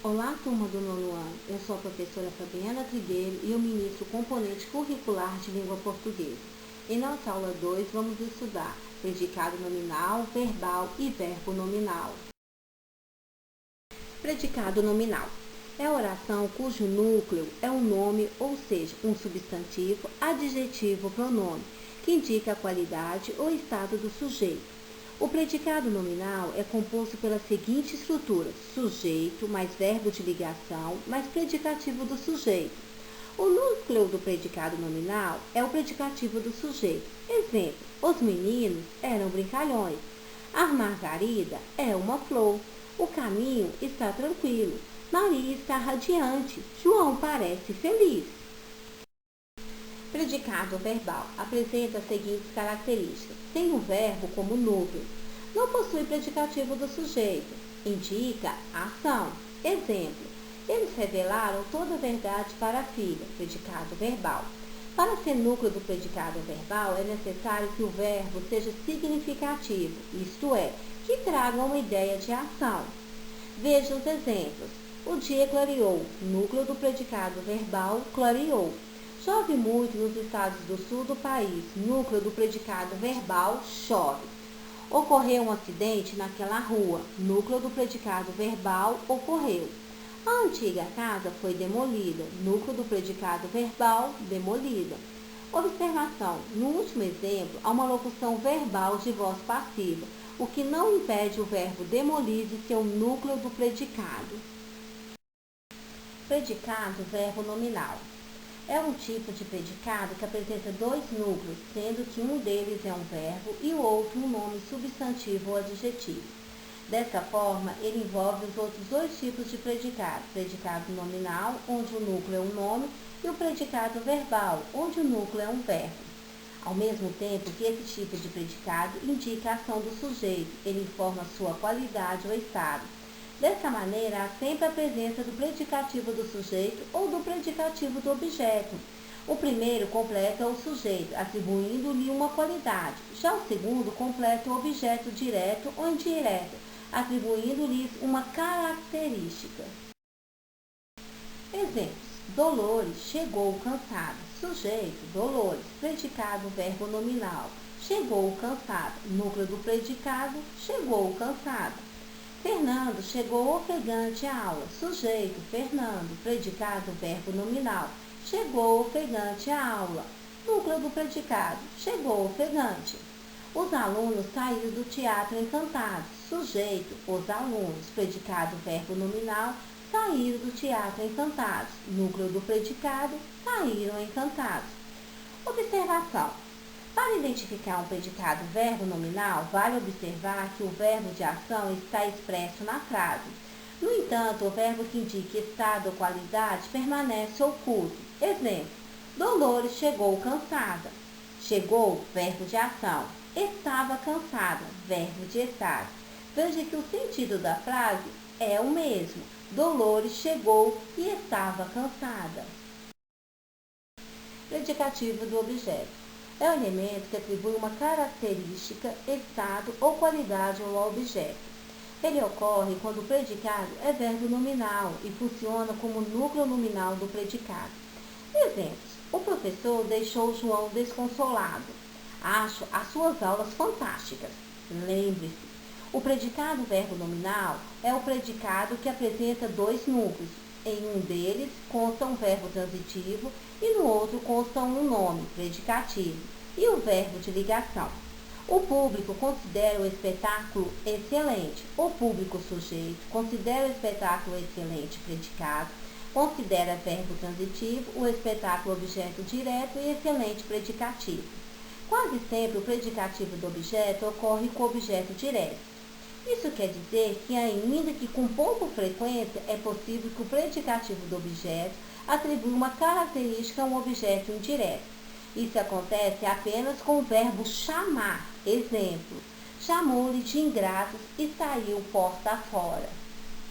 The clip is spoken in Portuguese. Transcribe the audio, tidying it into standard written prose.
Olá, turma do nono ano. Eu sou a professora Fabiana Trigueiro e eu ministro o componente curricular de língua portuguesa. Em nossa aula 2, vamos estudar predicado nominal, verbal e verbo nominal. Predicado nominal é a oração cujo núcleo é um nome, ou seja, um substantivo, adjetivo ou pronome, que indica a qualidade ou estado do sujeito. O predicado nominal é composto pela seguinte estrutura: sujeito mais verbo de ligação mais predicativo do sujeito. O núcleo do predicado nominal é o predicativo do sujeito. Exemplo: os meninos eram brincalhões. A margarida é uma flor. O caminho está tranquilo. Maria está radiante. João parece feliz. Predicado verbal apresenta as seguintes características: tem o verbo como núcleo, não possui predicativo do sujeito, indica a ação. Exemplo: eles revelaram toda a verdade para a filha. Predicado verbal. Para ser núcleo do predicado verbal, é necessário que o verbo seja significativo, isto é, que traga uma ideia de ação. Veja os exemplos. O dia clareou. Núcleo do predicado verbal, clareou. Chove muito nos estados do sul do país. Núcleo do predicado verbal, chove. Ocorreu um acidente naquela rua. Núcleo do predicado verbal, ocorreu. A antiga casa foi demolida. Núcleo do predicado verbal, demolida. Observação: no último exemplo, há uma locução verbal de voz passiva, o que não impede o verbo demolir de ser o núcleo do predicado. Predicado verbo nominal. É um tipo de predicado que apresenta dois núcleos, sendo que um deles é um verbo e o outro um nome substantivo ou adjetivo. Dessa forma, ele envolve os outros dois tipos de predicado: predicado nominal, onde o núcleo é um nome, e o predicado verbal, onde o núcleo é um verbo. Ao mesmo tempo que esse tipo de predicado indica a ação do sujeito, ele informa sua qualidade ou estado. Dessa maneira, há sempre a presença do predicativo do sujeito ou do predicativo do objeto. O primeiro completa o sujeito, atribuindo-lhe uma qualidade. Já o segundo completa o objeto direto ou indireto, atribuindo-lhe uma característica. Exemplos: Dolores chegou cansada. Sujeito: Dolores. Predicado verbo nominal: chegou cansada. Núcleo do predicado: chegou cansada. Fernando chegou ofegante à aula. Sujeito: Fernando. Predicado verbo nominal: chegou ofegante à aula. Núcleo do predicado: chegou ofegante. Os alunos saíram do teatro encantados. Sujeito: os alunos. Predicado verbo nominal: saíram do teatro encantados. Núcleo do predicado: saíram encantados. Observação: para identificar um predicado verbo nominal, vale observar que o verbo de ação está expresso na frase. No entanto, o verbo que indica estado ou qualidade permanece oculto. Exemplo: Dolores chegou cansada. Chegou, verbo de ação. Estava cansada, verbo de estar. Veja que o sentido da frase é o mesmo. Dolores chegou e estava cansada. Predicativo do objeto. É o elemento que atribui uma característica, estado ou qualidade ao objeto. Ele ocorre quando o predicado é verbo nominal e funciona como núcleo nominal do predicado. Exemplos: o professor deixou João desconsolado. Acho as suas aulas fantásticas. Lembre-se, o predicado verbo nominal é o predicado que apresenta dois núcleos. Em um deles consta um verbo transitivo e no outro consta um nome, predicativo, e o verbo de ligação. O público considera o espetáculo excelente. O público sujeito considera o espetáculo excelente, predicado, considera verbo transitivo, o espetáculo objeto direto e excelente predicativo. Quase sempre o predicativo do objeto ocorre com o objeto direto. Isso quer dizer que, ainda que com pouca frequência, é possível que o predicativo do objeto atribua uma característica a um objeto indireto. Isso acontece apenas com o verbo chamar. Exemplo: chamou-lhe de ingratos e saiu porta fora.